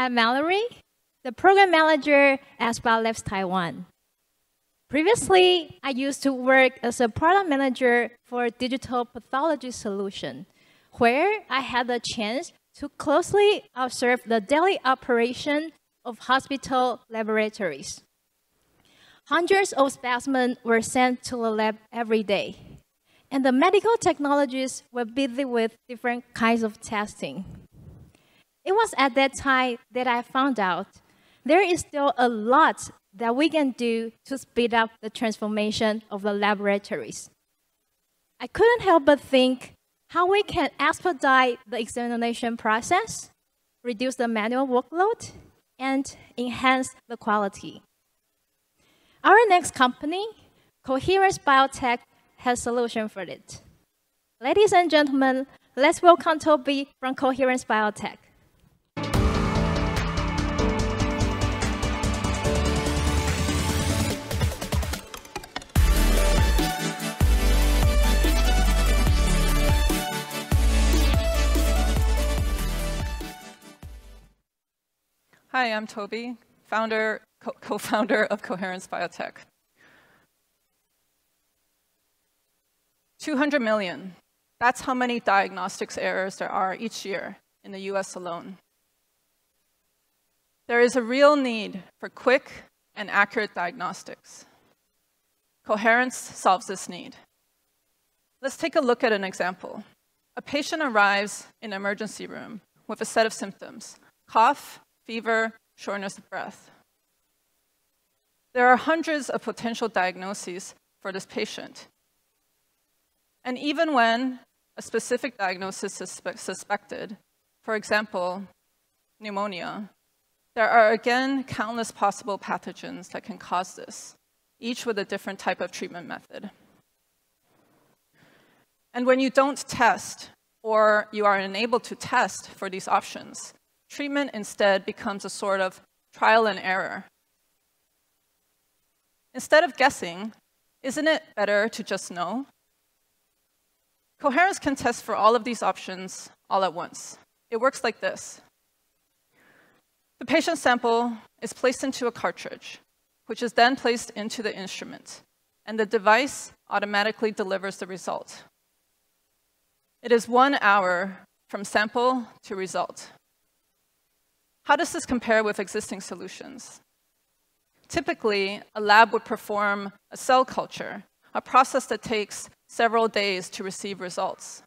I'm Mallory, the program manager at SparkLabs Taiwan. Previously, I used to work as a product manager for a digital pathology solution, where I had the chance to closely observe the daily operation of hospital laboratories. Hundreds of specimens were sent to the lab every day, and the medical technologists were busy with different kinds of testing. It was at that time that I found out there is still a lot that we can do to speed up the transformation of the laboratories. I couldn't help but think how we can expedite the examination process, reduce the manual workload, and enhance the quality. Our next company, Coherence Biotech, has a solution for it. Ladies and gentlemen, let's welcome Toby from Coherence Biotech. Hi, I'm Toby, co-founder of Coherence Biotech. 200 million. That's how many diagnostics errors there are each year in the US alone. There is a real need for quick and accurate diagnostics. Coherence solves this need. Let's take a look at an example. A patient arrives in an emergency room with a set of symptoms: cough, fever, shortness of breath. There are hundreds of potential diagnoses for this patient. And even when a specific diagnosis is suspected, for example, pneumonia, there are again countless possible pathogens that can cause this, each with a different type of treatment method. And when you don't test, or you are unable to test for these options, treatment instead becomes a sort of trial and error. Instead of guessing, isn't it better to just know? Coherence can test for all of these options all at once. It works like this. The patient sample is placed into a cartridge, which is then placed into the instrument, and the device automatically delivers the result. It is 1 hour from sample to result. How does this compare with existing solutions? Typically, a lab would perform a cell culture, a process that takes several days to receive results.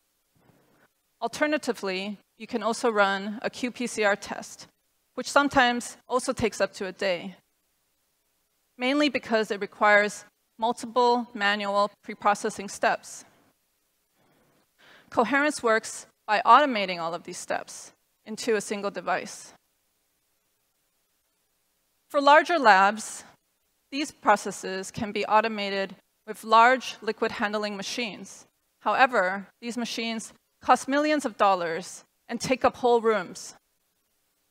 Alternatively, you can also run a qPCR test, which sometimes also takes up to a day, mainly because it requires multiple manual pre-processing steps. Coherence works by automating all of these steps into a single device. For larger labs, these processes can be automated with large liquid handling machines. However, these machines cost millions of dollars and take up whole rooms.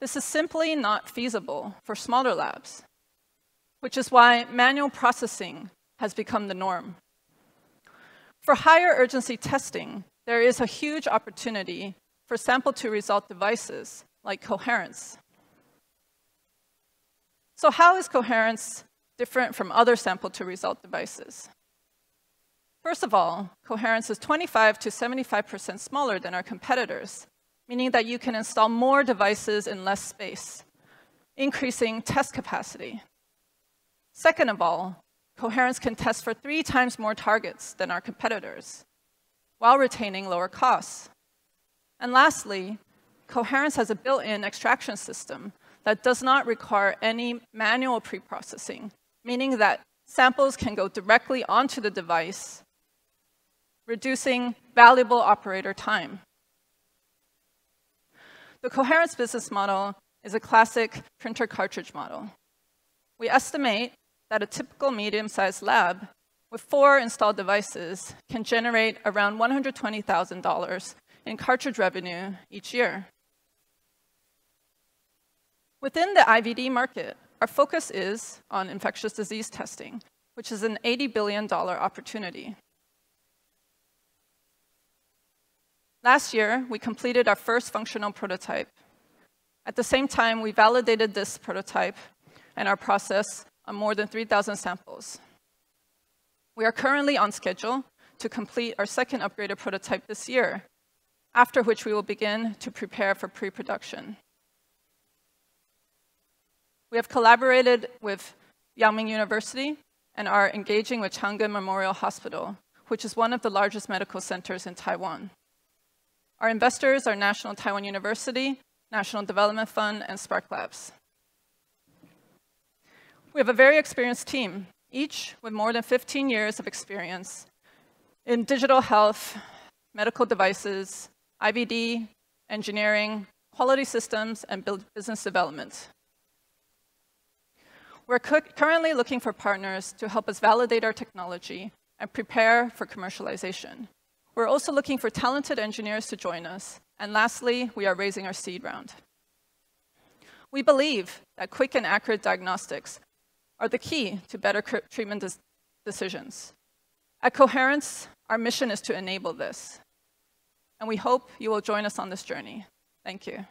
This is simply not feasible for smaller labs, which is why manual processing has become the norm. For higher urgency testing, there is a huge opportunity for sample-to-result devices like Coherence. So how is Coherence different from other sample-to-result devices? First of all, Coherence is 25% to 75% smaller than our competitors, meaning that you can install more devices in less space, increasing test capacity. Second of all, Coherence can test for 3 times more targets than our competitors, while retaining lower costs. And lastly, Coherence has a built-in extraction system that does not require any manual pre-processing, meaning that samples can go directly onto the device, reducing valuable operator time. The Coherence business model is a classic printer cartridge model. We estimate that a typical medium-sized lab with 4 installed devices can generate around $120,000 in cartridge revenue each year. Within the IVD market, our focus is on infectious disease testing, which is an $80 billion opportunity. Last year, we completed our first functional prototype. At the same time, we validated this prototype and our process on more than 3,000 samples. We are currently on schedule to complete our second upgraded prototype this year, after which we will begin to prepare for pre-production. We have collaborated with Yangming University and are engaging with Chang'an Memorial Hospital, which is one of the largest medical centers in Taiwan. Our investors are National Taiwan University, National Development Fund, and SparkLabs. We have a very experienced team, each with more than 15 years of experience in digital health, medical devices, IVD, engineering, quality systems, and business development. We're currently looking for partners to help us validate our technology and prepare for commercialization. We're also looking for talented engineers to join us. And lastly, we are raising our seed round. We believe that quick and accurate diagnostics are the key to better treatment decisions. At Coherence, our mission is to enable this. And we hope you will join us on this journey. Thank you.